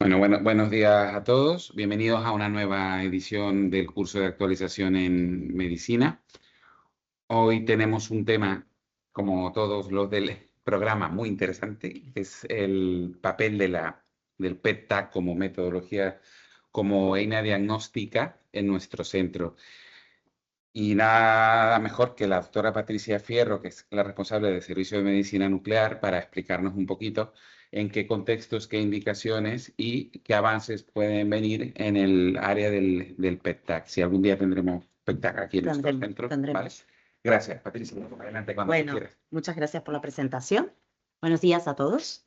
Buenos días a todos. Bienvenidos a una nueva edición del curso de actualización en medicina. Hoy tenemos un tema, como todos los del programa, muy interesante, que es el papel del PET-TAC como metodología, como EINA diagnóstica en nuestro centro. Y nada mejor que la doctora Patricia Fierro, que es la responsable del Servicio de Medicina Nuclear, para explicarnos un poquito en qué contextos, qué indicaciones y qué avances pueden venir en el área del PET-TAC. Si algún día tendremos PET-TAC aquí en nuestro centro. ¿Vale? Gracias, Patricia. Adelante cuando tú quieras. Muchas gracias por la presentación. Buenos días a todos,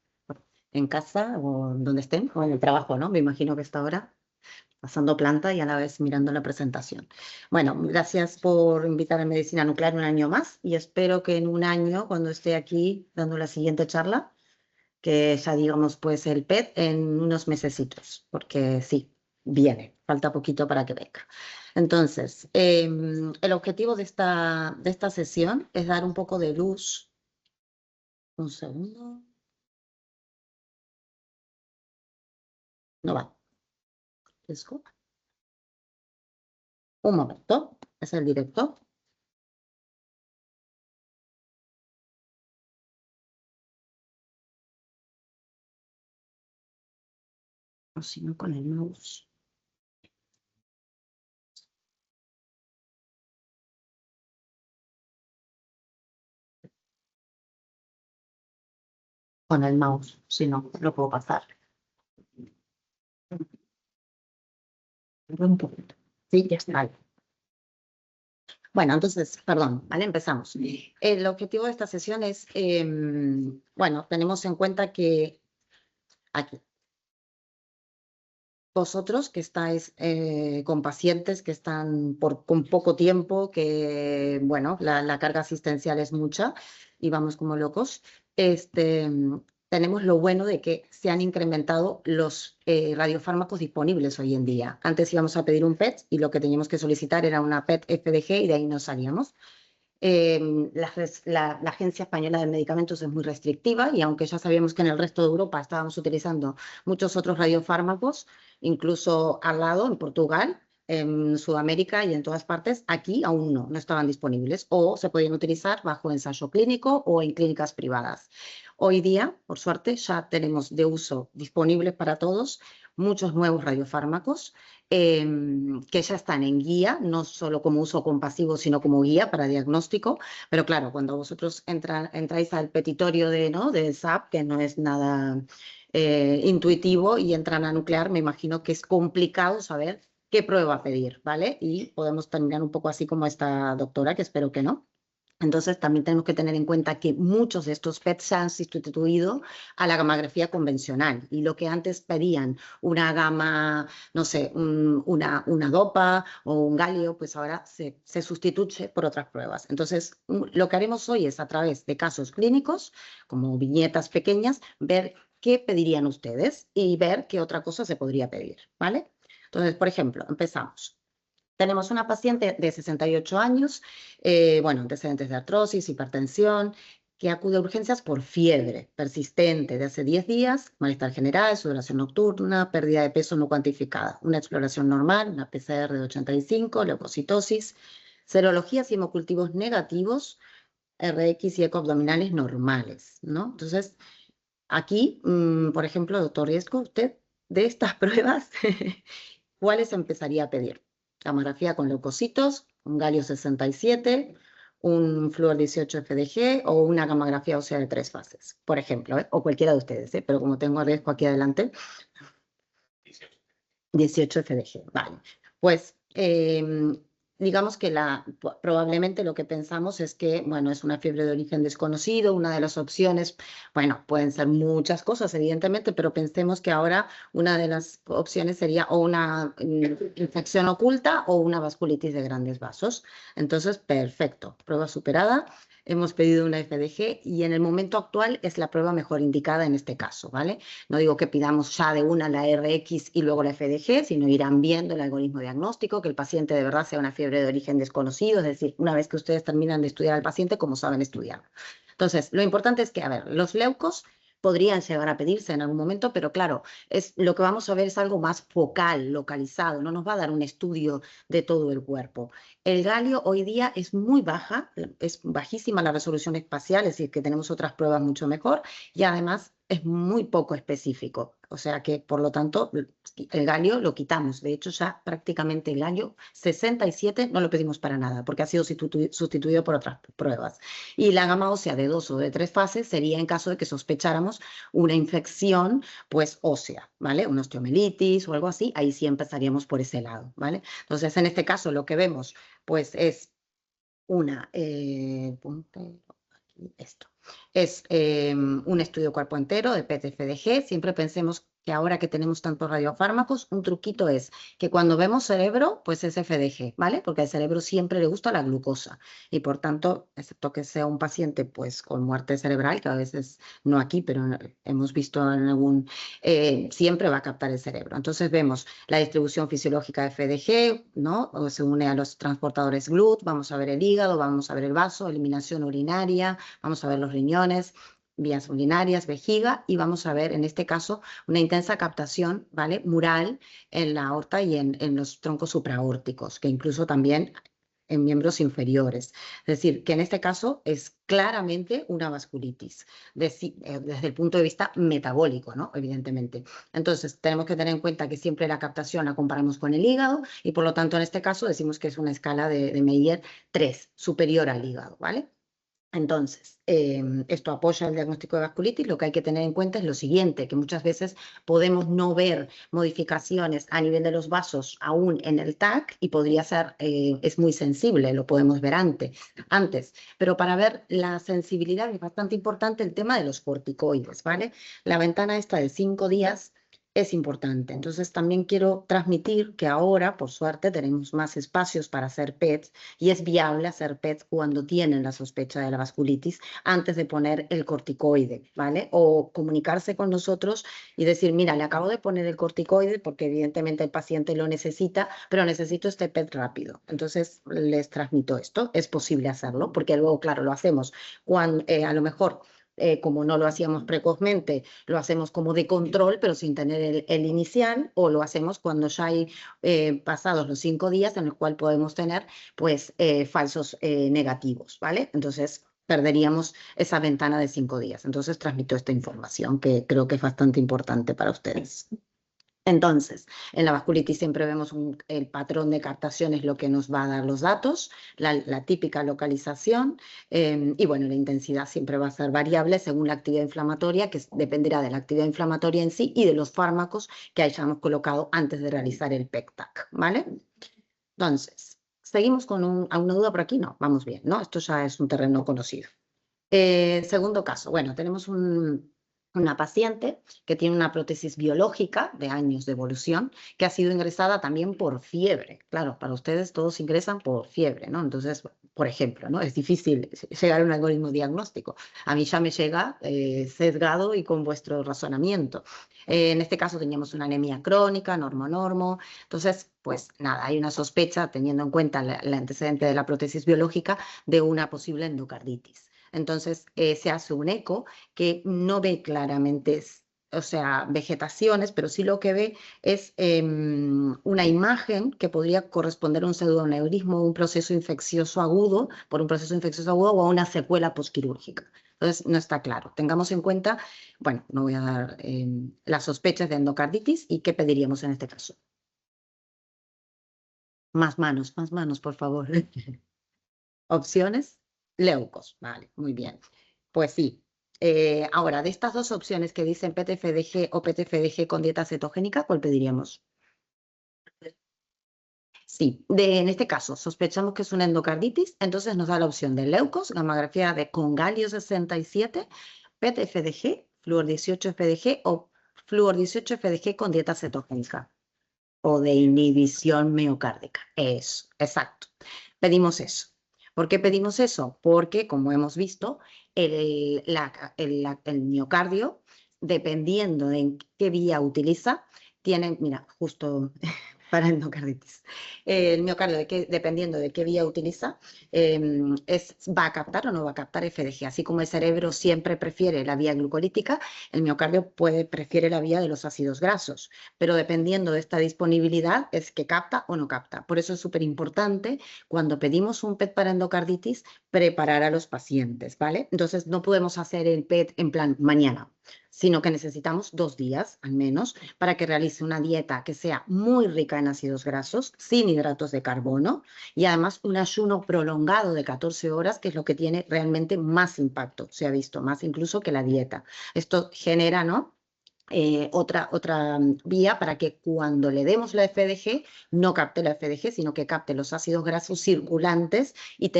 en casa o donde estén, o en el trabajo, ¿no? Me imagino que está ahora pasando planta y a la vez mirando la presentación. Bueno, gracias por invitar a Medicina Nuclear un año más y espero que en un año, cuando esté aquí dando la siguiente charla, que ya digamos pues el PET en unos mesecitos, porque sí, viene, falta poquito para que venga. Entonces, el objetivo de esta sesión es dar un poco de luz. Un segundo. No va. Un momento, es el directo. O si no, con el mouse. Con el mouse, si no, lo puedo pasar. Un poquito. Sí, ya está. Bueno, entonces, perdón, ¿vale? Empezamos. El objetivo de esta sesión es, bueno, tenemos en cuenta que aquí, vosotros que estáis con pacientes que están con poco tiempo, que, bueno, la carga asistencial es mucha y vamos como locos, tenemos lo bueno de que se han incrementado los radiofármacos disponibles hoy en día. Antes íbamos a pedir un PET y lo que teníamos que solicitar era una PET FDG y de ahí nos salíamos. La Agencia Española de Medicamentos es muy restrictiva y aunque ya sabíamos que en el resto de Europa estábamos utilizando muchos otros radiofármacos, incluso al lado, en Portugal, en Sudamérica y en todas partes, aquí aún no estaban disponibles o se podían utilizar bajo ensayo clínico o en clínicas privadas. Hoy día, por suerte, ya tenemos de uso disponibles para todos muchos nuevos radiofármacos que ya están en guía, no solo como uso compasivo, sino como guía para diagnóstico. Pero claro, cuando vosotros entráis al petitorio de SAP, que no es nada intuitivo, y entran a nuclear, me imagino que es complicado saber qué prueba pedir, ¿vale? Y podemos terminar un poco así como esta doctora, que espero que no. Entonces, también tenemos que tener en cuenta que muchos de estos PET se han sustituido a la gamografía convencional. Y lo que antes pedían una gama, no sé, una dopa o un galio, pues ahora se sustituye por otras pruebas. Entonces, lo que haremos hoy es, a través de casos clínicos, como viñetas pequeñas, ver qué pedirían ustedes y ver qué otra cosa se podría pedir, ¿vale? Entonces, por ejemplo, empezamos. Tenemos una paciente de 68 años, bueno, antecedentes de artrosis, hipertensión, que acude a urgencias por fiebre persistente de hace 10 días, malestar general, sudoración nocturna, pérdida de peso no cuantificada, una exploración normal, una PCR de 85, leucocitosis, serologías y hemocultivos negativos, RX y ecoabdominales normales, ¿no? Entonces, aquí, por ejemplo, doctor Riesco, usted de estas pruebas, ¿cuáles empezaría a pedir? Gamografía con leucocitos, un galio 67, un flúor 18 FDG o una gamografía ósea de 3 fases, por ejemplo, o cualquiera de ustedes, pero como tengo a riesgo aquí adelante, 18 FDG, vale. Pues digamos que probablemente lo que pensamos es que, bueno, es una fiebre de origen desconocido, una de las opciones, bueno, pueden ser muchas cosas, evidentemente, pero pensemos que ahora una de las opciones sería o una infección oculta o una vasculitis de grandes vasos. Entonces, perfecto, prueba superada. Hemos pedido una FDG y en el momento actual es la prueba mejor indicada en este caso, ¿vale? No digo que pidamos ya de una la RX y luego la FDG, sino irán viendo el algoritmo diagnóstico, que el paciente de verdad sea una fiebre de origen desconocido, es decir, una vez que ustedes terminan de estudiar al paciente, cómo saben estudiarlo. Entonces, lo importante es que, a ver, los leucos podrían llegar a pedirse en algún momento, pero claro, lo que vamos a ver es algo más focal, localizado, no nos va a dar un estudio de todo el cuerpo. El galio hoy día es muy baja, es bajísima la resolución espacial, es decir, que tenemos otras pruebas mucho mejor y además es muy poco específico. O sea que, por lo tanto, el galio lo quitamos. De hecho, ya prácticamente el galio 67 no lo pedimos para nada, porque ha sido sustituido por otras pruebas. Y la gama ósea de 2 o de 3 fases sería en caso de que sospecháramos una infección, pues, ósea, ¿vale? Una osteomelitis o algo así, ahí sí empezaríamos por ese lado, ¿vale? Entonces, en este caso, lo que vemos, pues, es una, esto. Es un estudio cuerpo entero de PET-FDG. Siempre pensemos que ahora que tenemos tantos radiofármacos, un truquito es que cuando vemos cerebro, pues es FDG, ¿vale? Porque al cerebro siempre le gusta la glucosa y por tanto, excepto que sea un paciente pues con muerte cerebral, que a veces no aquí, pero hemos visto en algún, siempre va a captar el cerebro. Entonces vemos la distribución fisiológica de FDG, ¿no? O se une a los transportadores GLUT, vamos a ver el hígado, vamos a ver el vaso, eliminación urinaria, vamos a ver los riñones, vías urinarias, vejiga, y vamos a ver en este caso una intensa captación, ¿vale? Mural en la aorta y en los troncos supraórticos, que incluso también en miembros inferiores. Es decir, que en este caso es claramente una vasculitis, desde el punto de vista metabólico, ¿no? Evidentemente. Entonces, tenemos que tener en cuenta que siempre la captación la comparamos con el hígado y por lo tanto en este caso decimos que es una escala de Meyer 3, superior al hígado, ¿vale? Entonces, esto apoya el diagnóstico de vasculitis. Lo que hay que tener en cuenta es lo siguiente, que muchas veces podemos no ver modificaciones a nivel de los vasos aún en el TAC y podría ser, es muy sensible, lo podemos ver antes. Pero para ver la sensibilidad es bastante importante el tema de los corticoides, ¿vale? La ventana esta de 5 días es importante. Entonces, también quiero transmitir que ahora, por suerte, tenemos más espacios para hacer PETs y es viable hacer PET cuando tienen la sospecha de la vasculitis antes de poner el corticoide, ¿vale? O comunicarse con nosotros y decir, mira, le acabo de poner el corticoide porque evidentemente el paciente lo necesita, pero necesito este PET rápido. Entonces les transmito esto, es posible hacerlo, porque luego, claro, lo hacemos cuando a lo mejor como no lo hacíamos precozmente, lo hacemos como de control, pero sin tener el inicial, o lo hacemos cuando ya hay pasados los 5 días en el cual podemos tener pues falsos negativos, ¿vale? Entonces perderíamos esa ventana de 5 días. Entonces transmito esta información que creo que es bastante importante para ustedes. Entonces, en la vasculitis siempre vemos el patrón de captación es lo que nos va a dar los datos, la típica localización y bueno, la intensidad siempre va a ser variable según la actividad inflamatoria, que dependerá de la actividad inflamatoria en sí y de los fármacos que hayamos colocado antes de realizar el PEC-TAC, ¿vale? Entonces, ¿seguimos con alguna duda por aquí? No, vamos bien, ¿no? Esto ya es un terreno conocido. Segundo caso, bueno, tenemos una paciente que tiene una prótesis biológica de años de evolución que ha sido ingresada también por fiebre. Claro, para ustedes todos ingresan por fiebre, ¿no? Entonces, por ejemplo, ¿no? Es difícil llegar a un algoritmo diagnóstico. A mí ya me llega sesgado y con vuestro razonamiento. En este caso teníamos una anemia crónica, normo. Entonces, pues nada, hay una sospecha, teniendo en cuenta el antecedente de la prótesis biológica, de una posible endocarditis. Entonces se hace un eco que no ve claramente, o sea, vegetaciones, pero sí lo que ve es una imagen que podría corresponder a un pseudoneurismo, un proceso infeccioso agudo, por un proceso infeccioso agudo o a una secuela posquirúrgica. Entonces no está claro. Tengamos en cuenta, bueno, no voy a dar las sospechas de endocarditis y qué pediríamos en este caso. Más manos, por favor. Opciones, leucos, vale, muy bien. Pues sí. Ahora, de estas dos opciones que dicen PTFDG o PTFDG con dieta cetogénica, ¿cuál pediríamos? Sí, en este caso sospechamos que es una endocarditis, entonces nos da la opción de leucos, gamografía con galio 67, PTFDG, flúor 18-FDG o flúor 18-FDG con dieta cetogénica o de inhibición miocárdica. Eso, exacto. Pedimos eso. ¿Por qué pedimos eso? Porque, como hemos visto, el miocardio, dependiendo de en qué vía utiliza, tiene, mira, justo para endocarditis. El miocardio, dependiendo de qué vía utiliza, va a captar o no va a captar FDG. Así como el cerebro siempre prefiere la vía glucolítica, el miocardio prefiere la vía de los ácidos grasos. Pero dependiendo de esta disponibilidad, es que capta o no capta. Por eso es súper importante, cuando pedimos un PET para endocarditis, preparar a los pacientes, ¿vale? Entonces, no podemos hacer el PET en plan mañana, sino que necesitamos 2 días al menos para que realice una dieta que sea muy rica en ácidos grasos, sin hidratos de carbono y además un ayuno prolongado de 14 horas, que es lo que tiene realmente más impacto, se ha visto, más incluso que la dieta. Esto genera, ¿no?, otra vía para que cuando le demos la FDG no capte la FDG, sino que capte los ácidos grasos circulantes y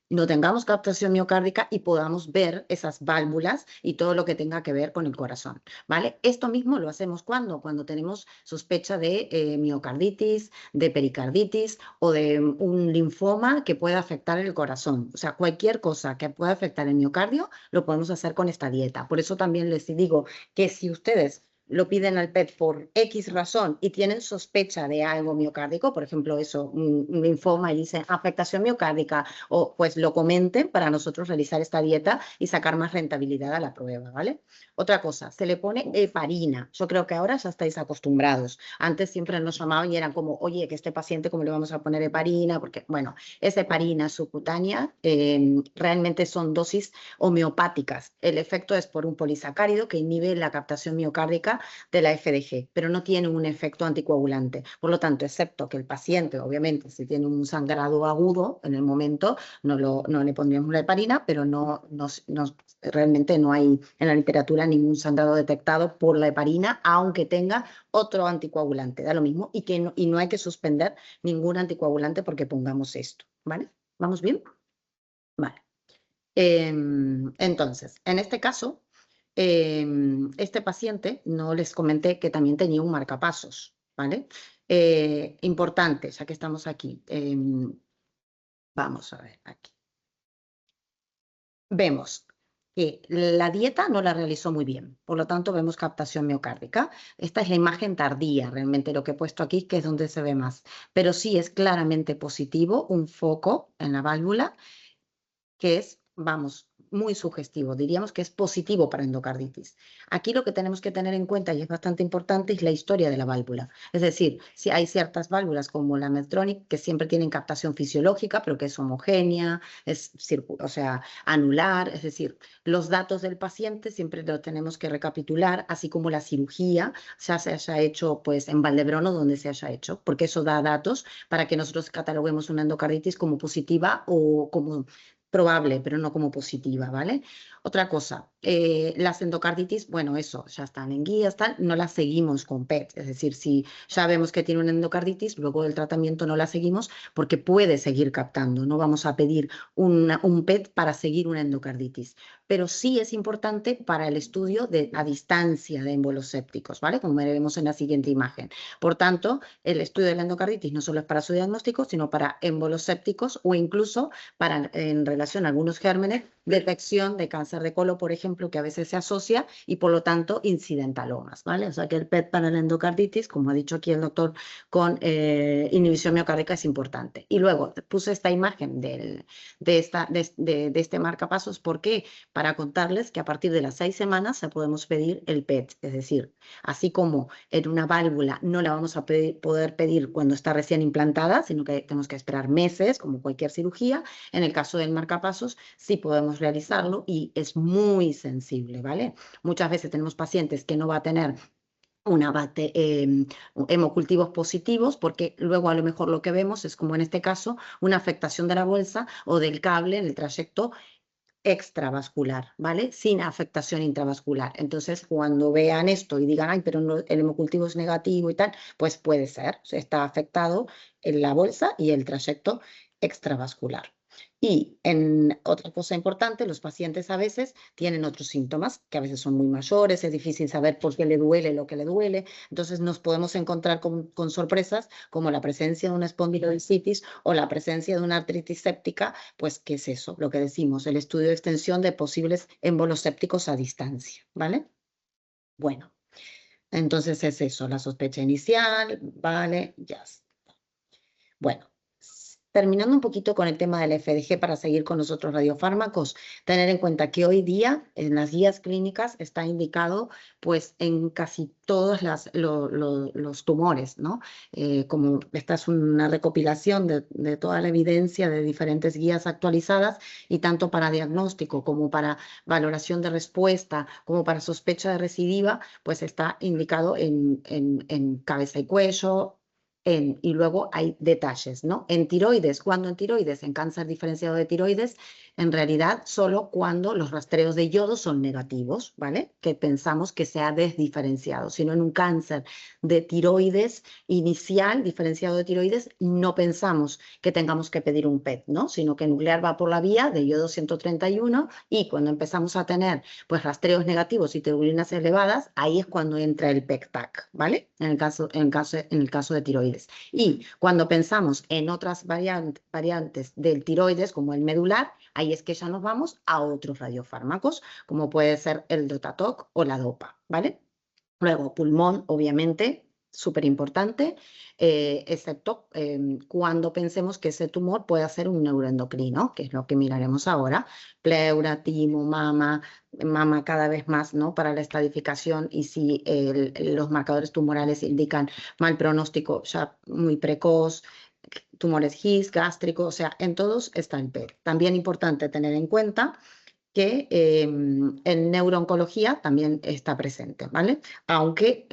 no tengamos captación miocárdica y podamos ver esas válvulas y todo lo que tenga que ver con el corazón, ¿vale? Esto mismo lo hacemos cuando tenemos sospecha de miocarditis, de pericarditis o de un linfoma que pueda afectar el corazón. O sea, cualquier cosa que pueda afectar el miocardio lo podemos hacer con esta dieta. Por eso también les digo que si ustedes lo piden al PET por X razón y tienen sospecha de algo miocárdico, por ejemplo, eso, un linfoma, y dicen afectación miocárdica, o pues lo comenten para nosotros realizar esta dieta y sacar más rentabilidad a la prueba, ¿vale? Otra cosa, se le pone heparina. Yo creo que ahora ya estáis acostumbrados. Antes siempre nos llamaban y eran como, oye, que este paciente, ¿cómo le vamos a poner heparina? Porque, bueno, es heparina subcutánea, realmente son dosis homeopáticas. El efecto es por un polisacárido que inhibe la captación miocárdica de la FDG, pero no tiene un efecto anticoagulante. Por lo tanto, excepto que el paciente, obviamente, si tiene un sangrado agudo en el momento, no le pondríamos la heparina, pero realmente no hay en la literatura ningún sangrado detectado por la heparina, aunque tenga otro anticoagulante. Da lo mismo y no hay que suspender ningún anticoagulante porque pongamos esto, ¿vale? ¿Vamos bien? Vale. Entonces, en este caso, este paciente, no les comenté que también tenía un marcapasos, ¿vale? Importante, ya que estamos aquí. Vamos a ver aquí. Vemos que la dieta no la realizó muy bien, por lo tanto vemos captación miocárdica. Esta es la imagen tardía, realmente lo que he puesto aquí, que es donde se ve más, pero sí es claramente positivo un foco en la válvula que es, vamos, muy sugestivo. Diríamos que es positivo para endocarditis. Aquí lo que tenemos que tener en cuenta, y es bastante importante, es la historia de la válvula. Es decir, si hay ciertas válvulas como la Medtronic que siempre tienen captación fisiológica, pero que es homogénea, o sea, anular. Es decir, los datos del paciente siempre los tenemos que recapitular, así como la cirugía, ya se haya hecho pues en Valdebron o donde se haya hecho, porque eso da datos para que nosotros cataloguemos una endocarditis como positiva o como probable, pero no como positiva, ¿vale? Otra cosa, las endocarditis, bueno, eso, ya están en guías, tal, no las seguimos con PET, es decir, si ya vemos que tiene una endocarditis, luego del tratamiento no la seguimos porque puede seguir captando, no vamos a pedir un PET para seguir una endocarditis, pero sí es importante para el estudio a distancia de émbolos sépticos, ¿vale? Como veremos en la siguiente imagen. Por tanto, el estudio de la endocarditis no solo es para su diagnóstico, sino para émbolos sépticos o incluso para, en relación a algunos gérmenes, detección de cáncer de colon, por ejemplo, que a veces se asocia y por lo tanto incidentalomas, ¿vale? O sea que el PET para la endocarditis, como ha dicho aquí el doctor, con inhibición miocárdica es importante. Y luego puse esta imagen de este marcapasos, ¿por qué? Para contarles que a partir de las 6 semanas ya podemos pedir el PET, es decir, así como en una válvula no la vamos a poder pedir cuando está recién implantada, sino que tenemos que esperar meses, como cualquier cirugía. En el caso del marcapasos, sí podemos realizarlo y es muy sensible, ¿vale? Muchas veces tenemos pacientes que no va a tener hemocultivos positivos, porque luego a lo mejor lo que vemos es, como en este caso, una afectación de la bolsa o del cable en el trayecto extravascular, ¿vale? Sin afectación intravascular. Entonces, cuando vean esto y digan, ay, pero no, el hemocultivo es negativo y tal, pues puede ser, está afectado en la bolsa y el trayecto extravascular. Y en otra cosa importante, los pacientes a veces tienen otros síntomas que a veces son muy mayores, es difícil saber por qué le duele lo que le duele, entonces nos podemos encontrar con sorpresas como la presencia de una espondilodiscitis o la presencia de una artritis séptica. Pues, ¿qué es eso? Lo que decimos, el estudio de extensión de posibles émbolos sépticos a distancia, ¿vale? Bueno, Entonces es eso, la sospecha inicial, vale, ya está. Bueno, terminando un poquito con el tema del FDG para seguir con los otros radiofármacos, tener en cuenta que hoy día en las guías clínicas está indicado pues en casi todos los tumores, ¿no? Como esta es una recopilación de toda la evidencia de diferentes guías actualizadas y tanto para diagnóstico como para valoración de respuesta, como para sospecha de recidiva, pues está indicado en cabeza y cuello, y luego hay detalles, ¿no? En tiroides, cuando en tiroides, en cáncer diferenciado de tiroides, en realidad solo cuando los rastreos de yodo son negativos, ¿vale? Que pensamos que se ha desdiferenciado, sino en un cáncer de tiroides inicial, diferenciado de tiroides, no pensamos que tengamos que pedir un PET, ¿no? Sino que nuclear va por la vía de yodo 131 y cuando empezamos a tener pues rastreos negativos y tiroglinas elevadas, ahí es cuando entra el PEC-TAC, ¿vale? En el caso de tiroides. Y cuando pensamos en otras variantes del tiroides, como el medular, ahí es que ya nos vamos a otros radiofármacos, como puede ser el Dotatoc o la DOPA, ¿vale? Luego, pulmón, obviamente, súper importante, excepto cuando pensemos que ese tumor puede ser un neuroendocrino, que es lo que miraremos ahora, pleura, timo, mama cada vez más, ¿no? Para la estadificación y si los marcadores tumorales indican mal pronóstico ya muy precoz, tumores GIS, gástricos, o sea, en todos está el PET. También importante tener en cuenta que en neurooncología también está presente, ¿vale? Aunque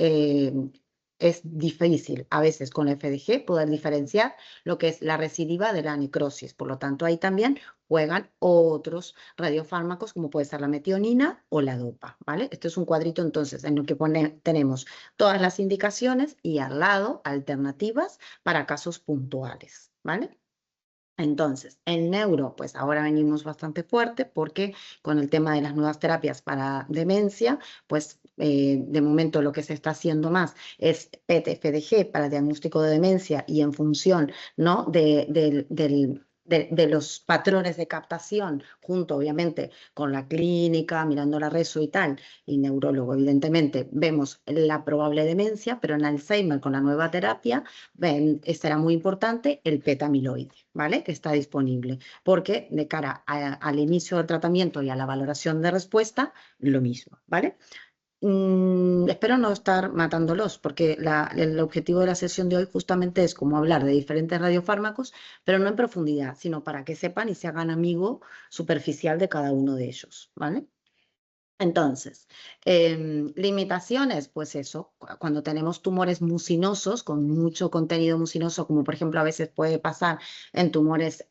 es difícil a veces con el FDG poder diferenciar lo que es la recidiva de la necrosis. Por lo tanto, ahí también juegan otros radiofármacos como puede ser la metionina o la dopa, ¿vale? Este es un cuadrito entonces en el que tenemos todas las indicaciones y al lado alternativas para casos puntuales, ¿vale? Entonces, en neuro, pues ahora venimos bastante fuerte porque con el tema de las nuevas terapias para demencia, pues de momento lo que se está haciendo más es PET-FDG para diagnóstico de demencia y en función, ¿no? de los patrones de captación, junto obviamente con la clínica, mirando la reso y tal, y neurólogo, evidentemente, vemos la probable demencia, pero en Alzheimer con la nueva terapia será muy importante el PET-amiloide, ¿vale? Que está disponible, porque de cara al inicio del tratamiento y a la valoración de respuesta, lo mismo, ¿vale? Espero no estar matándolos, porque el objetivo de la sesión de hoy justamente es como hablar de diferentes radiofármacos, pero no en profundidad, sino para que sepan y se hagan amigo superficial de cada uno de ellos, ¿vale? Entonces, limitaciones, pues eso, cuando tenemos tumores mucinosos con mucho contenido mucinoso, como por ejemplo a veces puede pasar en tumores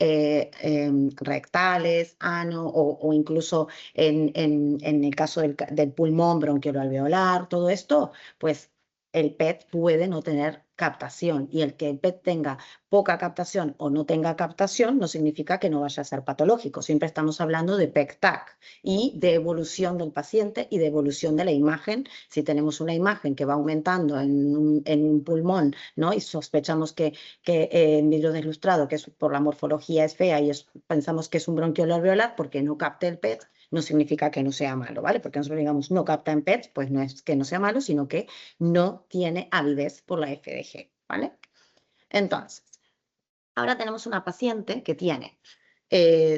rectales, ano o incluso en el caso del pulmón bronquiolo-alveolar, todo esto, pues el PET puede no tener captación y el que el PET tenga poca captación o no tenga captación no significa que no vaya a ser patológico, siempre estamos hablando de PEC-TAC y de evolución del paciente y de evolución de la imagen. Si tenemos una imagen que va aumentando en un pulmón, ¿no? Y sospechamos que en vidrio deslustrado, que es, por la morfología es fea y pensamos que es un bronquiolo alveolar porque no capte el PET, no significa que no sea malo, ¿vale? Porque nosotros digamos no capta en PET, pues no es que no sea malo, sino que no tiene avidez por la FDG, ¿vale? Entonces, ahora tenemos una paciente que tiene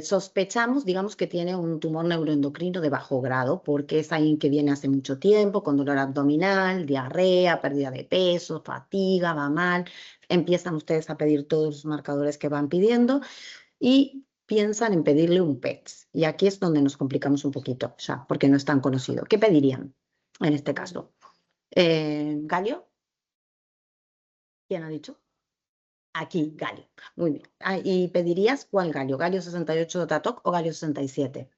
sospechamos, digamos, que tiene un tumor neuroendocrino de bajo grado, porque es alguien que viene hace mucho tiempo, con dolor abdominal, diarrea, pérdida de peso, fatiga, va mal. Empiezan ustedes a pedir todos los marcadores que van pidiendo y piensan en pedirle un PET. Y aquí es donde nos complicamos un poquito, ya, porque no es tan conocido. ¿Qué pedirían en este caso? ¿Galio? ¿Quién ha dicho? Aquí, galio. Muy bien. ¿Y pedirías cuál galio? ¿Galio 68 de Tatoc o galio 67?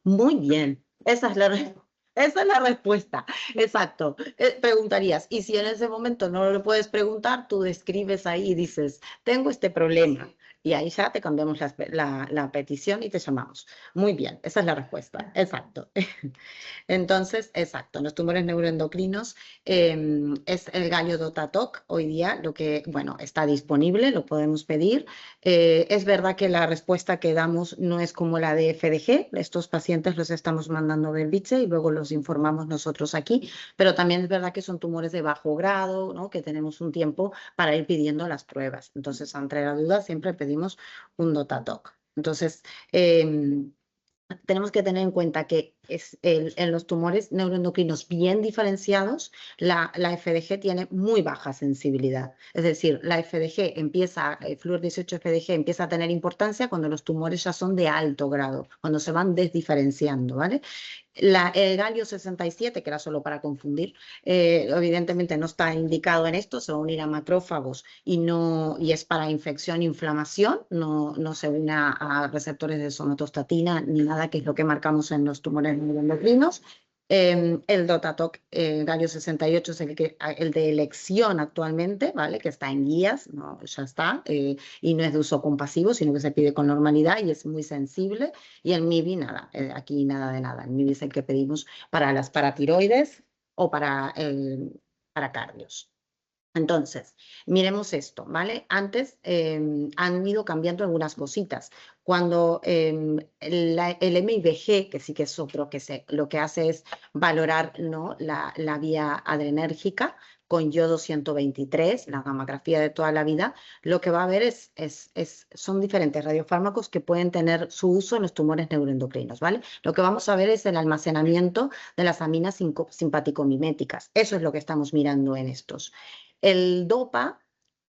Muy bien. Esa es la respuesta. Exacto. Preguntarías, y si en ese momento no lo puedes preguntar, tú describes ahí y dices, tengo este problema. y ahí ya te cambiamos la petición y te llamamos. Muy bien, esa es la respuesta. Exacto. Entonces, exacto, los tumores neuroendocrinos es el galio Dotatoc hoy día, lo que, bueno, está disponible, lo podemos pedir. Es verdad que la respuesta que damos no es como la de FDG, estos pacientes los estamos mandando a Belviche y luego los informamos nosotros aquí, pero también es verdad que son tumores de bajo grado, ¿no? Que tenemos un tiempo para ir pidiendo las pruebas. Entonces, ante la duda, siempre pedimos un Dotatoc. Entonces, tenemos que tener en cuenta que en los tumores neuroendocrinos bien diferenciados, la FDG tiene muy baja sensibilidad. Es decir, la FDG el Fluor 18 FDG empieza a tener importancia cuando los tumores ya son de alto grado, cuando se van desdiferenciando, ¿vale? El galio 67, que era solo para confundir, evidentemente no está indicado en esto, se va a unir a macrófagos y es para infección e inflamación, no se une a receptores de somatostatina ni nada, que es lo que marcamos en los tumores neuroendocrinos. El Dotatoc galio 68 es el de elección actualmente, ¿vale? Que está en guías, ¿no? Ya está, y no es de uso compasivo, sino que se pide con normalidad y es muy sensible. Y el MIBI, nada, aquí nada de nada. El MIBI es el que pedimos para las paratiroides o para cardios. Entonces, miremos esto, ¿vale? Antes han ido cambiando algunas cositas. Cuando el MIBG, que sí que es otro lo que hace es valorar, ¿no? la vía adrenérgica con yodo 123, la gammagrafía de toda la vida, lo que va a ver son diferentes radiofármacos que pueden tener su uso en los tumores neuroendocrinos, ¿vale? Lo que vamos a ver es el almacenamiento de las aminas simpático-miméticas. Eso es lo que estamos mirando en estos. El DOPA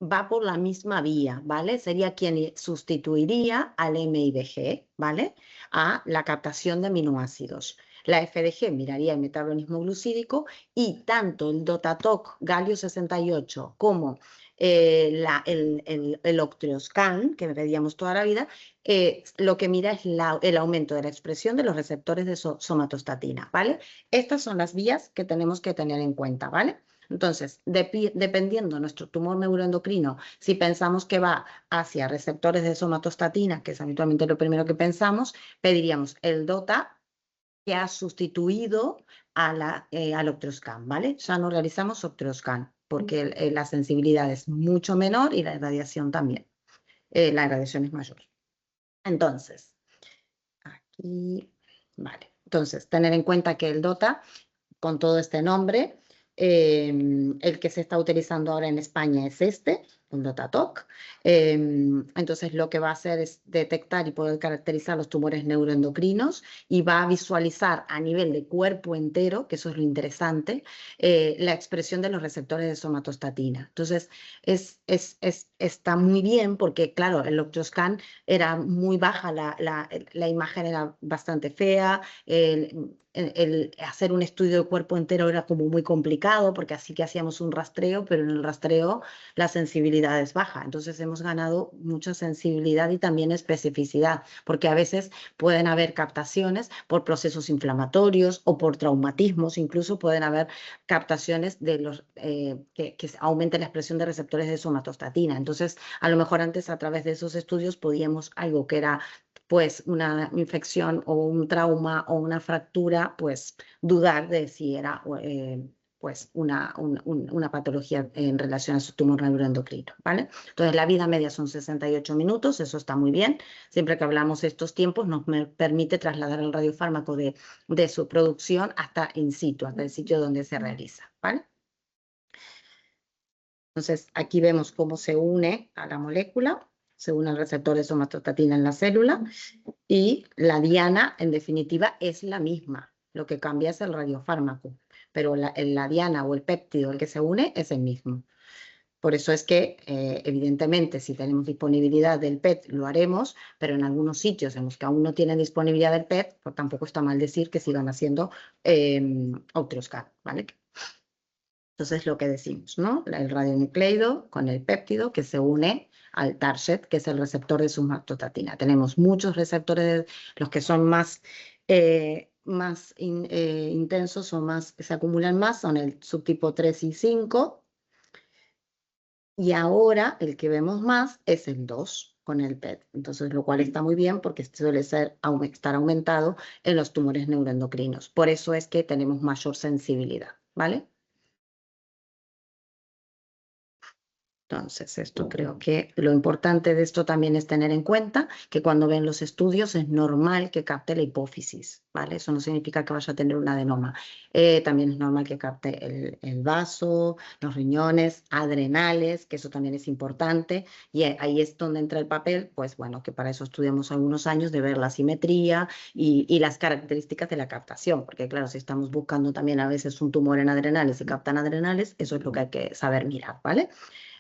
va por la misma vía, ¿vale? Sería quien sustituiría al MIBG, ¿vale? A la captación de aminoácidos. La FDG miraría el metabolismo glucídico y tanto el Dotatoc galio 68 como el Octreoscan, que pedíamos toda la vida, lo que mira es el aumento de la expresión de los receptores de somatostatina, ¿vale? Estas son las vías que tenemos que tener en cuenta, ¿vale? Entonces, dependiendo de nuestro tumor neuroendocrino, si pensamos que va hacia receptores de somatostatina, que es habitualmente lo primero que pensamos, pediríamos el DOTA que ha sustituido al Octreoscan, ¿vale? Ya no realizamos Octreoscan porque la sensibilidad es mucho menor y la irradiación también. La irradiación es mayor. Entonces, aquí, vale. Entonces, tener en cuenta que el DOTA, con todo este nombre, el que se está utilizando ahora en España es un Dotatoc. Entonces lo que va a hacer es detectar y poder caracterizar los tumores neuroendocrinos y va a visualizar a nivel de cuerpo entero, que eso es lo interesante, la expresión de los receptores de somatostatina. Entonces está muy bien porque, claro, el Octreoscan era muy baja, la imagen era bastante fea, el hacer un estudio de cuerpo entero era como muy complicado porque así que hacíamos un rastreo, pero en el rastreo la sensibilidad es baja. Entonces hemos ganado mucha sensibilidad y también especificidad, porque a veces pueden haber captaciones por procesos inflamatorios o por traumatismos, incluso pueden haber captaciones que aumenten la expresión de receptores de somatostatina. Entonces, a lo mejor antes a través de esos estudios podíamos algo que era pues una infección o un trauma o una fractura, pues dudar de si era pues una patología en relación a su tumor neuroendocrino, ¿vale? Entonces la vida media son 68 minutos, eso está muy bien. Siempre que hablamos de estos tiempos nos permite trasladar el radiofármaco de su producción hasta in situ, hasta el sitio donde se realiza, ¿vale? Entonces aquí vemos cómo se une a la molécula, se une al receptor de somatostatina en la célula y la diana, en definitiva, es la misma. Lo que cambia es el radiofármaco, pero la diana o el péptido, el que se une, es el mismo. Por eso es que, evidentemente, si tenemos disponibilidad del PET, lo haremos, pero en algunos sitios en los que aún no tienen disponibilidad del PET, pues tampoco está mal decir que sigan haciendo Octreoscan, ¿vale? Entonces, lo que decimos, ¿no? El radionucleido con el péptido que se une al target, que es el receptor de somatostatina. Tenemos muchos receptores, los que son más intensos o más, que se acumulan más, son el subtipo 3 y 5. Y ahora el que vemos más es el 2. con el PET. Entonces, lo cual está muy bien porque suele estar aumentado en los tumores neuroendocrinos. Por eso es que tenemos mayor sensibilidad, ¿vale? Entonces, esto creo que lo importante de esto también es tener en cuenta que cuando ven los estudios es normal que capte la hipófisis, ¿vale? Eso no significa que vaya a tener un adenoma. También es normal que capte el vaso, los riñones, adrenales, que eso también es importante. Y ahí es donde entra el papel, pues bueno, que para eso estudiamos algunos años de ver la simetría y las características de la captación, porque claro, si estamos buscando también a veces un tumor en adrenales y captan adrenales, eso es lo que hay que saber mirar, ¿vale?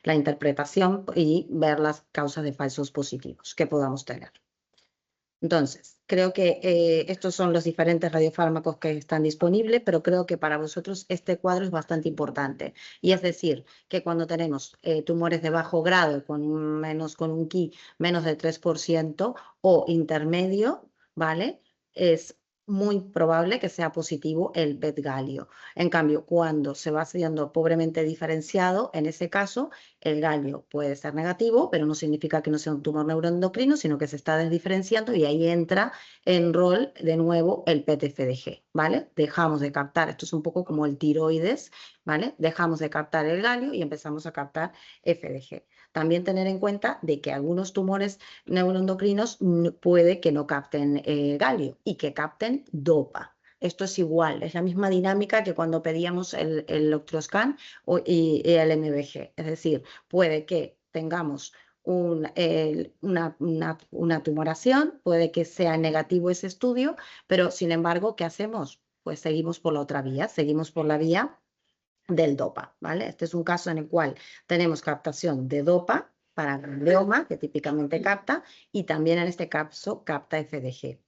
La interpretación y ver las causas de falsos positivos que podamos tener. Entonces, creo que estos son los diferentes radiofármacos que están disponibles, pero creo que para vosotros este cuadro es bastante importante. Y es decir, que cuando tenemos tumores de bajo grado con un Ki menos de 3% o intermedio, ¿vale? Es muy probable que sea positivo el PET galio. En cambio, cuando se va siendo pobremente diferenciado, en ese caso, el galio puede ser negativo, pero no significa que no sea un tumor neuroendocrino, sino que se está desdiferenciando y ahí entra en rol de nuevo el PET-FDG, ¿vale? Dejamos de captar, esto es un poco como el tiroides, ¿vale? Dejamos de captar el galio y empezamos a captar FDG. También tener en cuenta de que algunos tumores neuroendocrinos puede que no capten galio y que capten DOPA. Esto es igual, es la misma dinámica que cuando pedíamos el Octroscan y el MBG. Es decir, puede que tengamos una tumoración, puede que sea negativo ese estudio, pero sin embargo, ¿qué hacemos? Pues seguimos por la otra vía, seguimos por la vía del DOPA, ¿vale? Este es un caso en el cual tenemos captación de DOPA para ganglioma, que típicamente capta, y también en este caso capta FDG.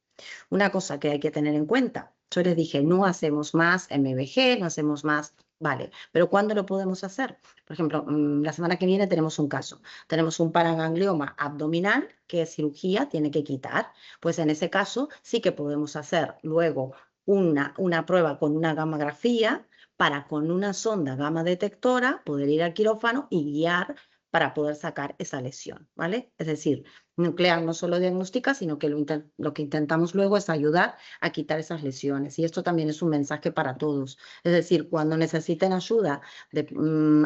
Una cosa que hay que tener en cuenta, yo les dije, no hacemos más MBG, no hacemos más, vale, pero ¿cuándo lo podemos hacer? Por ejemplo, la semana que viene tenemos un caso, tenemos un paraganglioma abdominal que cirugía tiene que quitar, pues en ese caso sí que podemos hacer luego una prueba con una gammagrafía para con una sonda gamma detectora poder ir al quirófano y guiar para poder sacar esa lesión, ¿vale? Es decir, nuclear no solo diagnostica, sino que lo que intentamos luego es ayudar a quitar esas lesiones. Y esto también es un mensaje para todos. Es decir, cuando necesiten ayuda de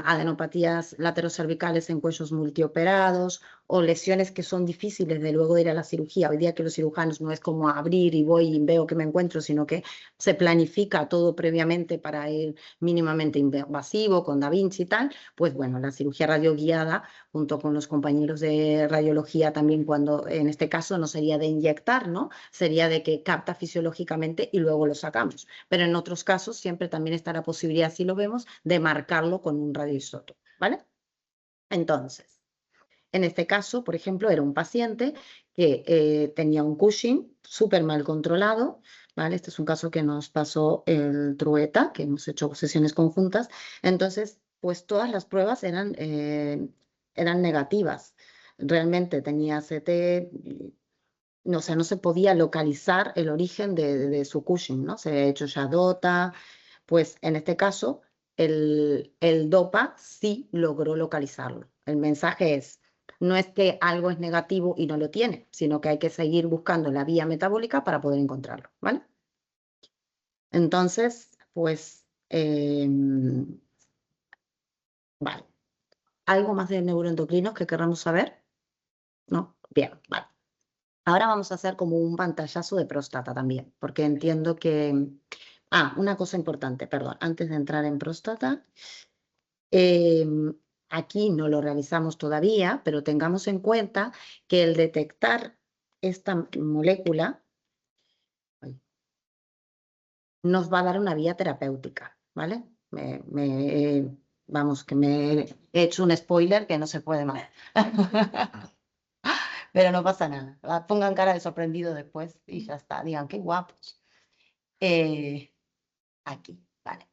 adenopatías laterocervicales en cuellos multioperados o lesiones que son difíciles de luego ir a la cirugía. Hoy día que los cirujanos no es como abrir y voy y veo que me encuentro, sino que se planifica todo previamente para ir mínimamente invasivo, con Da Vinci y tal, pues bueno, la cirugía radioguiada junto con los compañeros de radiología también cuando en este caso no sería de inyectar, ¿no? Sería de que capta fisiológicamente y luego lo sacamos. Pero en otros casos siempre también está la posibilidad, si lo vemos, de marcarlo con un radioisótopo, ¿vale? Entonces, en este caso, por ejemplo, era un paciente que tenía un Cushing súper mal controlado, ¿vale? Este es un caso que nos pasó el Trueta, que hemos hecho sesiones conjuntas. Entonces, pues todas las pruebas eran negativas. Realmente tenía CT, no, o sea, no se podía localizar el origen de su Cushing, ¿no? Se ha hecho ya DOTA, pues en este caso el DOPA sí logró localizarlo. El mensaje es, no es que algo es negativo y no lo tiene, sino que hay que seguir buscando la vía metabólica para poder encontrarlo, ¿vale? Entonces, pues, vale. ¿Algo más de neuroendocrinos que queramos saber? ¿No? Bien, vale. Ahora vamos a hacer como un pantallazo de próstata también, porque entiendo que... Ah, una cosa importante, perdón, antes de entrar en próstata, aquí no lo realizamos todavía, pero tengamos en cuenta que el detectar esta molécula ay, nos va a dar una vía terapéutica, ¿vale? Vamos, que me he hecho un spoiler que no se puede más. Pero no pasa nada. Pongan cara de sorprendido después y ya está. Digan, qué guapos. Eh, aquí, vale.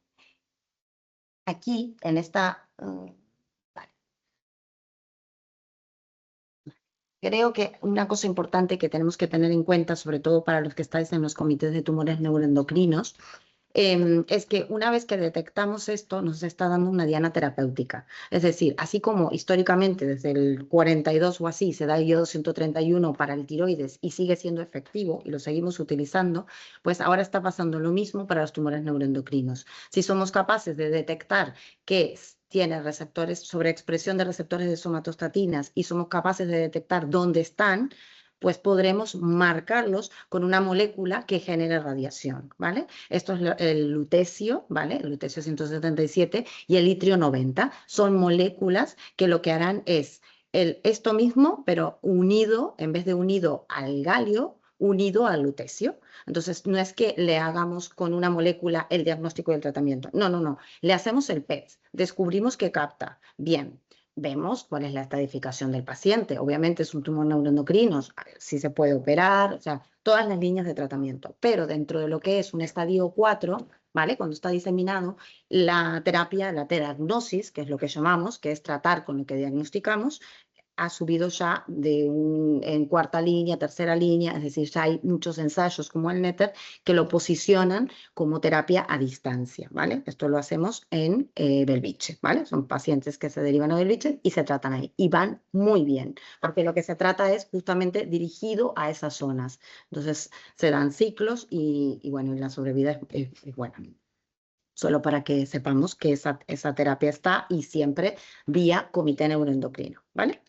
Aquí, en esta... vale. Creo que una cosa importante que tenemos que tener en cuenta, sobre todo para los que estáis en los comités de tumores neuroendocrinos, es que una vez que detectamos esto, nos está dando una diana terapéutica. Es decir, así como históricamente desde el 42 o así se da el iodo 131 para el tiroides y sigue siendo efectivo y lo seguimos utilizando, pues ahora está pasando lo mismo para los tumores neuroendocrinos. Si somos capaces de detectar que tiene receptores, sobreexpresión de receptores de somatostatinas y somos capaces de detectar dónde están, pues podremos marcarlos con una molécula que genere radiación, ¿vale? Esto es el lutecio, ¿vale? El lutecio 177 y el itrio 90. Son moléculas que lo que harán es esto mismo, pero unido, en vez de unido al galio, unido al lutecio. Entonces, no es que le hagamos con una molécula el diagnóstico y el tratamiento. No, no, no. Le hacemos el PET. Descubrimos que capta. Bien. Vemos cuál es la estadificación del paciente. Obviamente es un tumor neuroendocrino, si se puede operar, o sea, todas las líneas de tratamiento. Pero dentro de lo que es un estadio 4, ¿vale? Cuando está diseminado, la terapia, la teragnosis, que es lo que llamamos, que es tratar con lo que diagnosticamos, ha subido ya en cuarta línea, tercera línea, es decir, ya hay muchos ensayos como el NETTER que lo posicionan como terapia a distancia, ¿vale? Esto lo hacemos en Belviche, ¿vale? Son pacientes que se derivan a Belviche y se tratan ahí y van muy bien, porque lo que se trata es justamente dirigido a esas zonas. Entonces, se dan ciclos y bueno, la sobrevida es buena. Solo para que sepamos que esa terapia está y siempre vía comité neuroendocrino, ¿vale?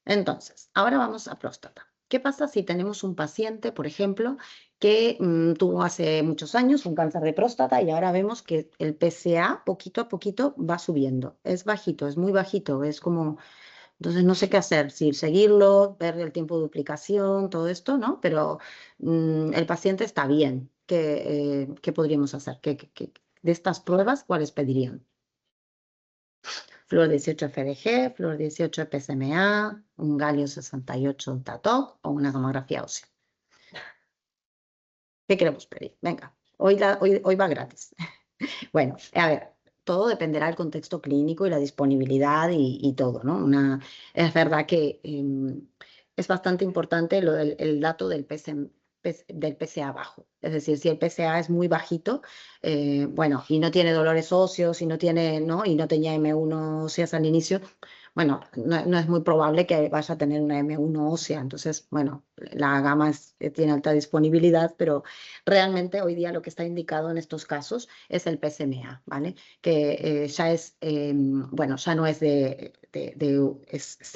Entonces, ahora vamos a próstata. ¿Qué pasa si tenemos un paciente, por ejemplo, que tuvo hace muchos años un cáncer de próstata y ahora vemos que el PSA poquito a poquito va subiendo? Es bajito, es muy bajito, es como... Entonces no sé qué hacer, si seguirlo, ver el tiempo de duplicación, todo esto, ¿no? Pero el paciente está bien. ¿Qué podríamos hacer? De estas pruebas, ¿cuáles pedirían? Fluor 18 FDG, Fluor 18 PSMA, un galio 68 TATOC o una tomografía ósea. ¿Qué queremos pedir? Venga, hoy va gratis. Bueno, a ver, todo dependerá del contexto clínico y la disponibilidad y todo, ¿no? Es verdad que es bastante importante el dato del del PSA bajo. Es decir, si el PSA es muy bajito, bueno, y no tiene dolores óseos, y no tiene, ¿no? Y no tenía M1 óseas al inicio, bueno, no es muy probable que vaya a tener una M1 ósea. Entonces, bueno, la gama tiene alta disponibilidad, pero realmente hoy día lo que está indicado en estos casos es el PSMA, ¿vale? Que ya es, bueno, ya no es se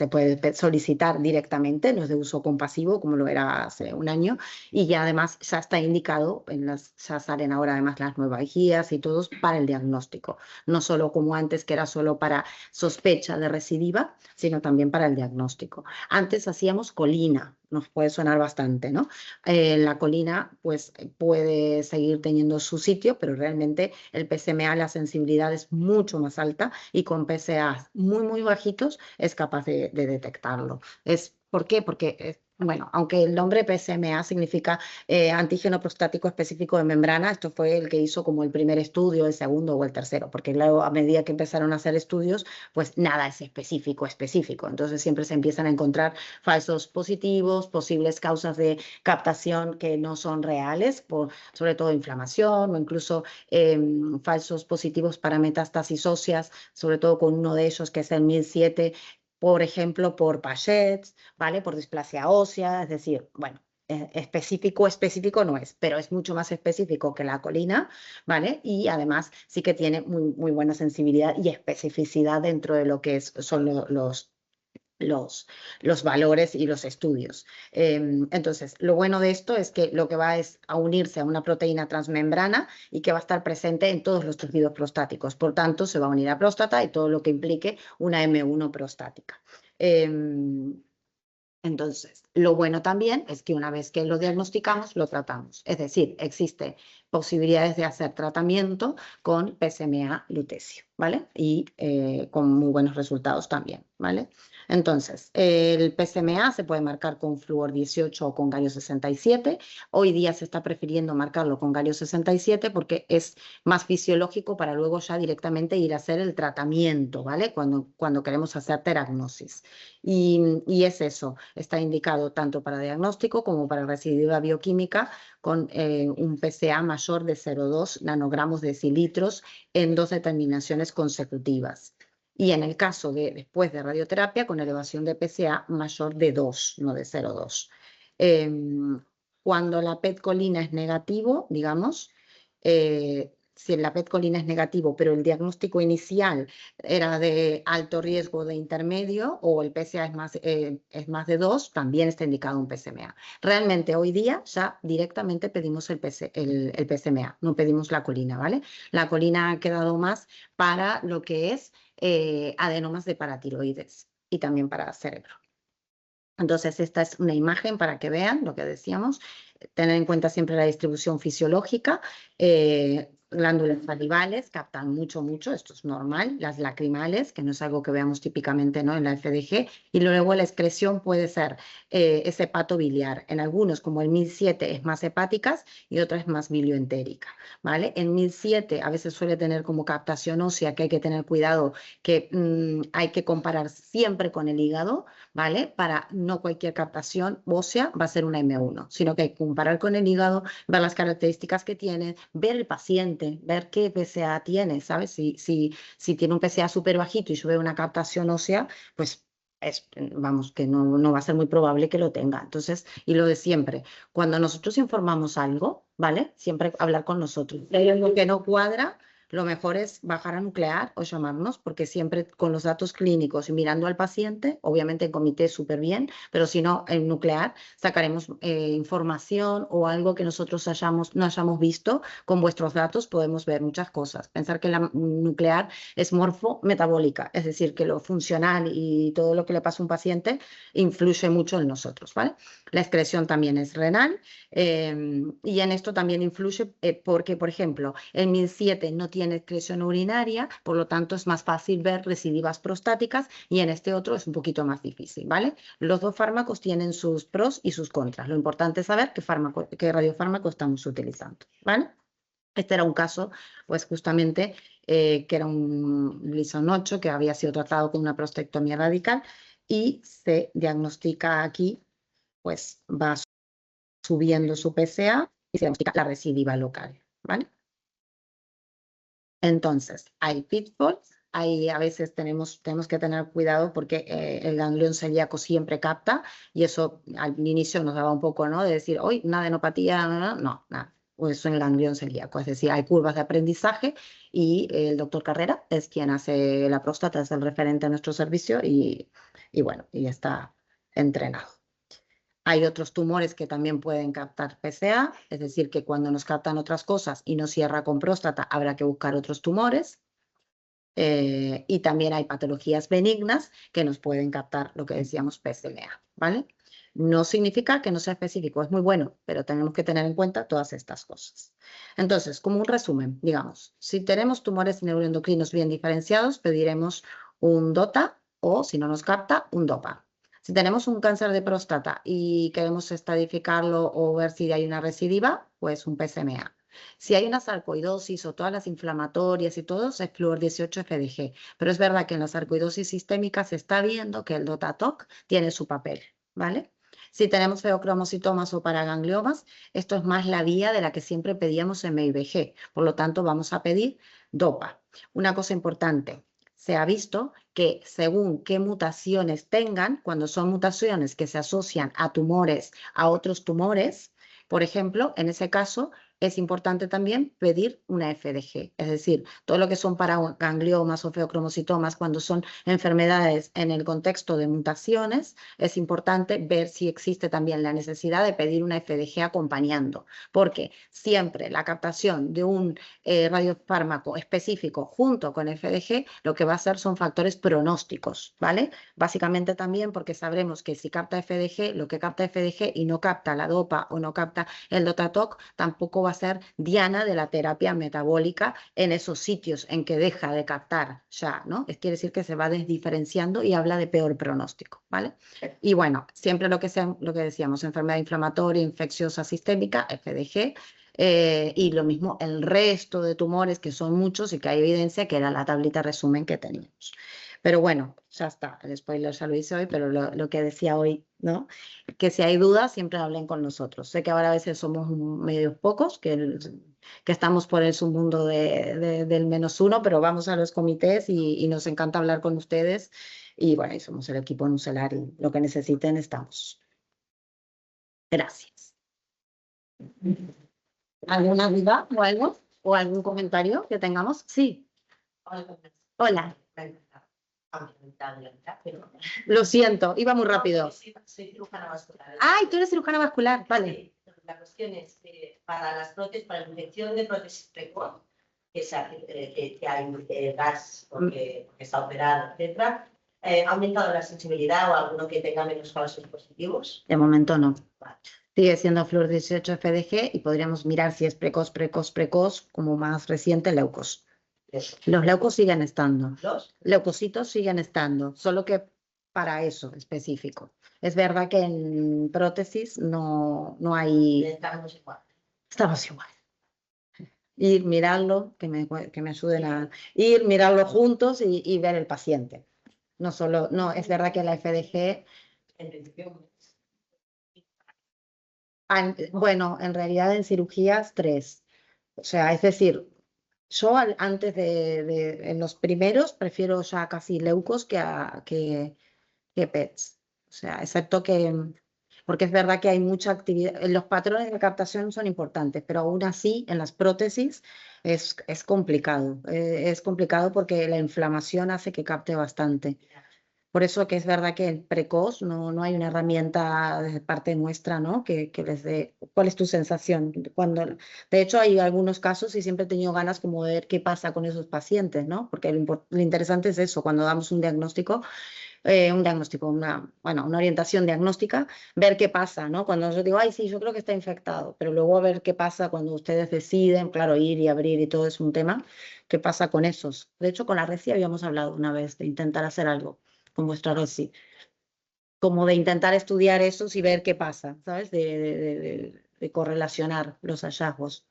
puede solicitar directamente, no es de uso compasivo como lo era hace un año, y ya además ya está indicado, ya salen ahora además las nuevas guías y todos para el diagnóstico, no solo como antes que era solo para sospecha de recidiva, sino también para el diagnóstico. Antes hacíamos colina, nos puede sonar bastante, ¿no? La colina pues puede seguir teniendo su sitio, pero realmente el PSMA, la sensibilidad es mucho más alta y con PSA muy, muy bajitos es capaz de detectarlo. ¿Por qué? Porque, bueno, aunque el nombre PSMA significa antígeno prostático específico de membrana, esto fue el que hizo como el primer estudio, el segundo o el tercero, porque luego a medida que empezaron a hacer estudios, pues nada es específico. Entonces siempre se empiezan a encontrar falsos positivos, posibles causas de captación que no son reales, sobre todo inflamación o incluso falsos positivos para metástasis óseas, sobre todo con uno de ellos que es el 1007, por ejemplo, por Pagets, ¿vale? Por displasia ósea, es decir, bueno, específico no es, pero es mucho más específico que la colina, ¿vale? Y además sí que tiene muy, muy buena sensibilidad y especificidad dentro de lo que son los valores y los estudios. Entonces, lo bueno de esto es que lo que va es a unirse a una proteína transmembrana y que va a estar presente en todos los tejidos prostáticos. Por tanto, se va a unir a próstata y todo lo que implique una M1 prostática. Entonces, lo bueno también es que una vez que lo diagnosticamos, lo tratamos. Es decir, existen posibilidades de hacer tratamiento con PSMA lutecio, ¿vale? Y con muy buenos resultados también, ¿vale? Entonces, el PSMA se puede marcar con flúor 18 o con galio 67. Hoy día se está prefiriendo marcarlo con galio 67 porque es más fisiológico para luego ya directamente ir a hacer el tratamiento, ¿vale? Cuando queremos hacer teragnosis. Y es eso, está indicado tanto para diagnóstico como para recidiva bioquímica con un PSA mayor de 0,2 nanogramos decilitros en 2 determinaciones consecutivas. Y en el caso de después de radioterapia, con elevación de PSA mayor de 2, no de 0,2. Cuando la PET-colina es negativo, digamos, si la PET-colina es negativo, pero el diagnóstico inicial era de alto riesgo de intermedio o el PSA es más de 2, también está indicado un PSMA. Realmente hoy día ya directamente pedimos el PSMA, no pedimos la colina, ¿vale? La colina ha quedado más para lo que es adenomas de paratiroides y también para cerebro. Entonces, esta es una imagen para que vean lo que decíamos. Tener en cuenta siempre la distribución fisiológica. Glándulas salivales captan mucho, esto es normal. Las lacrimales, que no es algo que veamos típicamente, ¿no?, en la FDG. Y luego la excreción puede ser es hepato biliar. En algunos, como el 1007, es más hepáticas y otras es más bilioentérica, ¿vale? En 1007 a veces suele tener como captación ósea, que hay que tener cuidado, que hay que comparar siempre con el hígado, ¿vale? Para no cualquier captación ósea va a ser una M1, sino que hay que comparar con el hígado, ver las características que tiene, ver el paciente, ver qué PSA tiene, ¿sabes? Si tiene un PSA súper bajito y sube una captación ósea, pues vamos, que no va a ser muy probable que lo tenga. Entonces, y lo de siempre, cuando nosotros informamos algo, ¿vale? Siempre hablar con nosotros. Si hay algo que no cuadra, lo mejor es bajar a nuclear o llamarnos, porque siempre con los datos clínicos y mirando al paciente, obviamente en comité súper bien, pero si no, en nuclear sacaremos información o algo que nosotros no hayamos visto. Con vuestros datos podemos ver muchas cosas. Pensar que la nuclear es morfometabólica, es decir, que lo funcional y todo lo que le pasa a un paciente influye mucho en nosotros, ¿vale? La excreción también es renal y en esto también influye porque, por ejemplo, el 1007 no tiene excreción urinaria, por lo tanto es más fácil ver recidivas prostáticas y en este otro es un poquito más difícil, ¿vale? Los dos fármacos tienen sus pros y sus contras. Lo importante es saber qué radiofármaco estamos utilizando, ¿vale? Este era un caso, pues justamente, que era un Gleason 8 que había sido tratado con una prostatectomía radical y se diagnostica aquí, pues va subiendo su PSA y se diagnostica la recidiva local, ¿vale? Entonces, hay pitfalls, ahí a veces tenemos que tener cuidado porque el ganglión celíaco siempre capta y eso al inicio nos daba un poco, ¿no?, de decir, hoy una adenopatía, no, nada. Pues eso en el ganglión celíaco, es decir, hay curvas de aprendizaje y el doctor Carrera es quien hace la próstata, es el referente de nuestro servicio y bueno, y está entrenado. Hay otros tumores que también pueden captar PSA, es decir, que cuando nos captan otras cosas y no cierra con próstata, habrá que buscar otros tumores. Y también hay patologías benignas que nos pueden captar lo que decíamos PSMA, ¿vale? No significa que no sea específico, es muy bueno, pero tenemos que tener en cuenta todas estas cosas. Entonces, como un resumen, digamos, si tenemos tumores neuroendocrinos bien diferenciados, pediremos un DOTA o, si no nos capta, un DOPA. Si tenemos un cáncer de próstata y queremos estadificarlo o ver si hay una recidiva, pues un PSMA. Si hay una sarcoidosis o todas las inflamatorias y todo, es flúor 18-FDG. Pero es verdad que en la sarcoidosis sistémica se está viendo que el DOTATOC tiene su papel, ¿vale? Si tenemos feocromocitomas o paragangliomas, esto es más la vía de la que siempre pedíamos en MIBG. Por lo tanto, vamos a pedir DOPA. Una cosa importante, se ha visto que según qué mutaciones tengan, cuando son mutaciones que se asocian a tumores, a otros tumores, por ejemplo, en ese caso, es importante también pedir una FDG, es decir, todo lo que son paragangliomas o feocromocitomas, cuando son enfermedades en el contexto de mutaciones, es importante ver si existe también la necesidad de pedir una FDG acompañando, porque siempre la captación de un radiofármaco específico junto con FDG, lo que va a hacer son factores pronósticos, ¿vale? Básicamente también porque sabremos que si capta FDG, lo que capta FDG y no capta la DOPA o no capta el DOTATOC, tampoco va a ser diana de la terapia metabólica en esos sitios en que deja de captar ya, ¿no? Quiere decir que se va desdiferenciando y habla de peor pronóstico, ¿vale? Y bueno, siempre lo que decíamos, enfermedad inflamatoria, infecciosa sistémica, FDG, y lo mismo el resto de tumores, que son muchos y que hay evidencia, que era la tablita resumen que teníamos. Pero bueno, ya está, el spoiler ya lo hice hoy, pero lo que decía hoy, ¿no? Que si hay dudas, siempre hablen con nosotros. Sé que ahora a veces somos medios pocos, que estamos por el submundo del -1, pero vamos a los comités y nos encanta hablar con ustedes. Y bueno, y somos el equipo Nucelar y lo que necesiten estamos. Gracias. ¿Alguna duda o algo? ¿O algún comentario que tengamos? Sí. Hola. Lo siento, iba muy rápido. Soy cirujana vascular. Ay, tú eres cirujana vascular, vale. Sí, la cuestión es que para las prótesis, para la infección de prótesis precoz, que hay gas porque está operado, etcétera, ¿ha aumentado la sensibilidad o alguno que tenga menos falsos positivos? De momento no. Vale. Sigue siendo Flúor 18 FDG y podríamos mirar si es precoz, como más reciente, leucos. Eso. Los leucos siguen estando. ¿Los? Leucocitos siguen estando, solo que para eso específico. Es verdad que en prótesis no hay... Estamos igual. Estamos igual. Ir, mirarlo, que me ayuden a ir, mirarlo juntos y ver el paciente. No solo, no, es verdad que la FDG... En principio, bueno, en realidad en cirugías 3. O sea, es decir, yo antes en los primeros prefiero ya casi leucos que PETs. O sea, excepto que, porque es verdad que hay mucha actividad, los patrones de captación son importantes, pero aún así en las prótesis es complicado. Es complicado porque la inflamación hace que capte bastante. Por eso que es verdad que el precoz no hay una herramienta de parte nuestra, ¿no? Que les dé. ¿Cuál es tu sensación? De hecho, hay algunos casos y siempre he tenido ganas como de ver qué pasa con esos pacientes, ¿no? Porque lo interesante es eso, cuando damos un diagnóstico, una orientación diagnóstica, ver qué pasa, ¿no? Cuando yo digo, ay, sí, yo creo que está infectado, pero luego a ver qué pasa cuando ustedes deciden, claro, ir y abrir y todo es un tema, qué pasa con esos. De hecho, con la RECI habíamos hablado una vez de intentar hacer algo con vuestra RECI, como de intentar estudiar esos y ver qué pasa, ¿sabes? De correlacionar los hallazgos.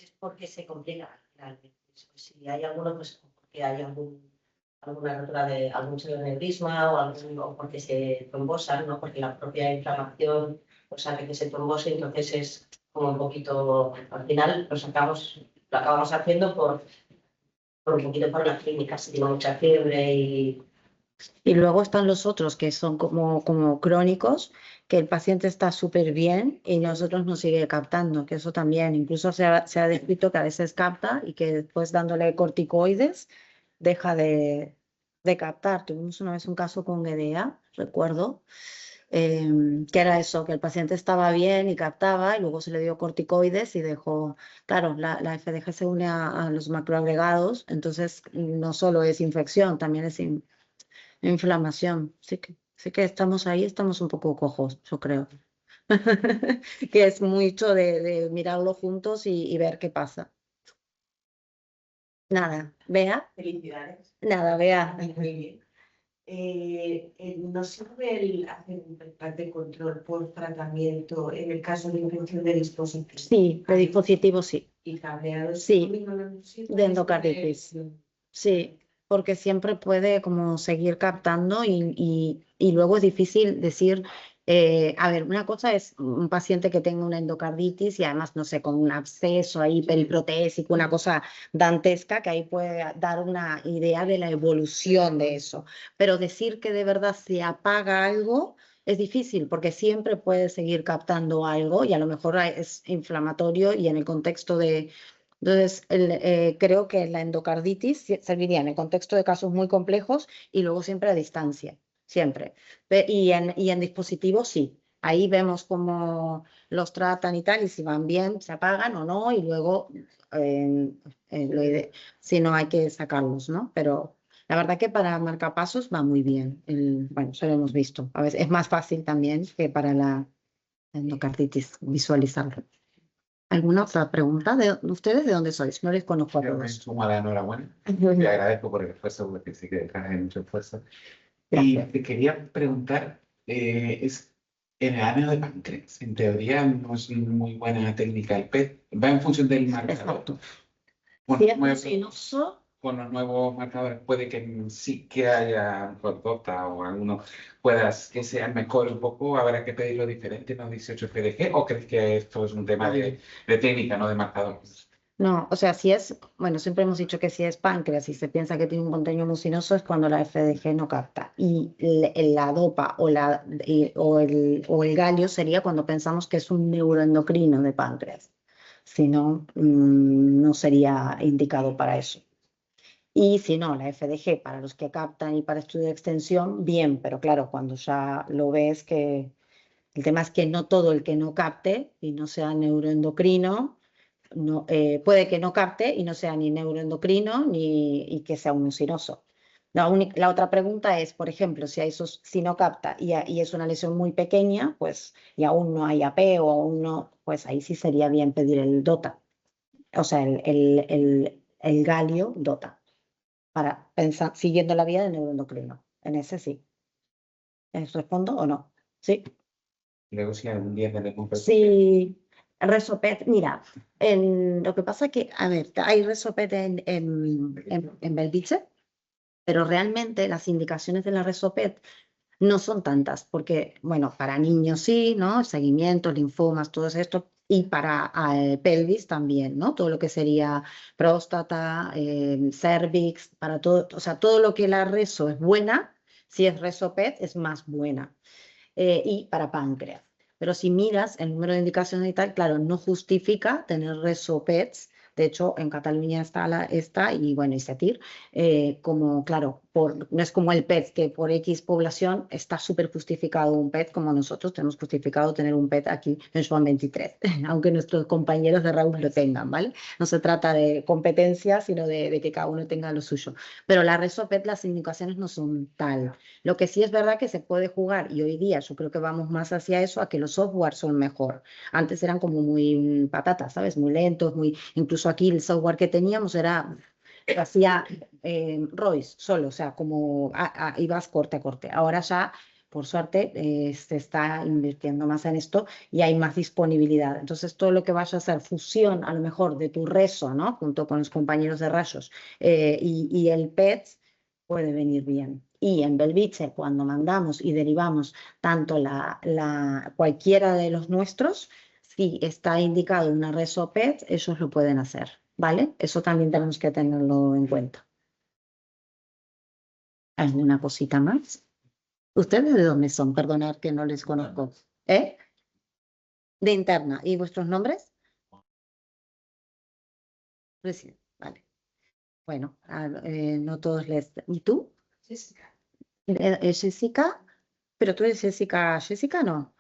es porque se complica realmente. Si hay alguno, pues porque hay alguna rotura de algún pseudoneurisma o porque se trombosan, ¿no? Porque la propia inflamación pues hace que se trombose, entonces es como un poquito, al final lo acabamos haciendo por un poquito por la clínica, si tiene mucha fiebre Y luego están los otros que son como crónicos, que el paciente está súper bien y nosotros nos sigue captando, que eso también, incluso se ha descrito que a veces capta y que después dándole corticoides deja de captar. Tuvimos una vez un caso con GDA, recuerdo, que era eso, que el paciente estaba bien y captaba y luego se le dio corticoides y dejó, claro, la FDG se une a los macroagregados, entonces no solo es infección, también es inflamación. Sí que estamos ahí, estamos un poco cojos, yo creo. Que es mucho de mirarlo juntos y ver qué pasa. Nada, Bea. felicidades. Nada, Bea. Muy bien. ¿No sirve hacer un plan de control por tratamiento en el caso de infección de dispositivos? Sí, de dispositivos sí. ¿Y cableados? Sí, de endocarditis. Sí, porque siempre puede como seguir captando y luego es difícil decir, a ver, una cosa es un paciente que tenga una endocarditis y además, no sé, con un absceso ahí periprotésico, una cosa dantesca, que ahí puede dar una idea de la evolución de eso. Pero decir que de verdad se apaga algo es difícil porque siempre puede seguir captando algo y a lo mejor es inflamatorio y en el contexto de... Entonces, creo que la endocarditis serviría en el contexto de casos muy complejos y luego siempre a distancia, siempre. Y en dispositivos sí, ahí vemos cómo los tratan y tal, y si van bien, se apagan o no, y luego si no hay que sacarlos, ¿no? Pero la verdad que para marcapasos va muy bien. Bueno, eso lo hemos visto. A veces es más fácil también que para la endocarditis visualizarlo. ¿Alguna otra pregunta? ¿Ustedes de dónde sois? No les conozco a Yo me todos. sumo a la enhorabuena. Te agradezco por el esfuerzo, porque sí que detrás hay mucho esfuerzo. Y Gracias. te quería preguntar, en el áneo de páncreas, en teoría no es muy buena técnica el PET, va en función del marcador. Exacto. Bueno, Si es rutinoso, con los nuevos marcadores puede que sí que haya por DOTA o alguno puedas que sean mejor un poco, habrá que pedirlo diferente, ¿no? 18 FDG, ¿o crees que esto es un tema de técnica, no de marcadores? No, o sea, si es, bueno, siempre hemos dicho que si es páncreas y se piensa que tiene un contenido mucinoso es cuando la FDG no capta. Y la DOPA o el galio sería cuando pensamos que es un neuroendocrino de páncreas. Si no, no sería indicado para eso. Y si no, la FDG para los que captan y para estudio de extensión, bien, pero claro, cuando ya lo ves que el tema es que no todo el que no capte y no sea neuroendocrino, no, puede que no capte y no sea ni neuroendocrino y que sea un mucinoso. La otra pregunta es, por ejemplo, si no capta y es una lesión muy pequeña, pues, y aún no hay AP o aún no, pues ahí sí sería bien pedir el DOTA, o sea, el galio DOTA, para pensar, siguiendo la vía del neuroendocrino. En ese sí. ¿Respondo o no? Sí. Luego si algún día tenemos Sí, Resopet, mira, lo que pasa es que, a ver, hay Resopet en Belviche, pero realmente las indicaciones de la Resopet no son tantas, porque, bueno, para niños sí, ¿no? Seguimientos, linfomas, todo esto, y para pelvis también, ¿no? Todo lo que sería próstata, cervix, para todo, o sea, todo lo que la reso es buena, si es Resopet es más buena y para páncreas. Pero si miras el número de indicaciones y tal, claro, no justifica tener resopets. De hecho, en Cataluña está y bueno, y CETIR, como, claro, no es como el PET, que por X población está súper justificado un PET, como nosotros tenemos justificado tener un PET aquí en Swan 23, aunque nuestros compañeros de RAUL lo tengan, ¿vale? No se trata de competencia, sino de que cada uno tenga lo suyo. Pero la resopet, las indicaciones no son tal. Lo que sí es verdad que se puede jugar, y hoy día yo creo que vamos más hacia eso, a que los software son mejor. Antes eran como muy patatas, ¿sabes? Muy lentos, incluso aquí el software que teníamos hacía Royce solo, o sea, como ibas corte a corte. Ahora ya, por suerte, se está invirtiendo más en esto y hay más disponibilidad. Entonces, todo lo que vaya a hacer fusión, a lo mejor, de tu reso, ¿no? Junto con los compañeros de rayos y el PET, puede venir bien. Y en Belviche, cuando mandamos y derivamos tanto cualquiera de los nuestros, si está indicado una reso PET, ellos lo pueden hacer, ¿vale? Eso también tenemos que tenerlo en cuenta. ¿Alguna cosita más? ¿Ustedes de dónde son? Perdonad que no les conozco. ¿Eh? De interna. ¿Y vuestros nombres? Vale. Bueno, no todos les... ¿Y tú? Jessica. Jessica, pero tú eres Jessica, Jessica no.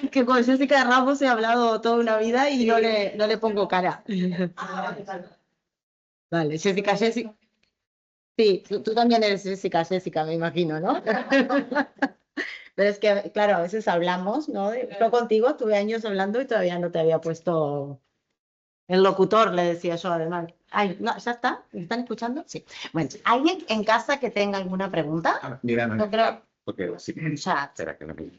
Que con Jessica Ramos he hablado toda una vida y no le pongo cara. Vale, Jessica, Jessica. Sí, tú también eres Jessica, Jessica, me imagino, ¿no? Pero es que, claro, a veces hablamos, ¿no? Yo contigo estuve años hablando y todavía no te había puesto el locutor, le decía yo además. Ay, no, ¿ya está? ¿Me están escuchando? Sí. Bueno, ¿alguien en casa que tenga alguna pregunta? Mira, No creo. porque sí. Chat. Espera que no me...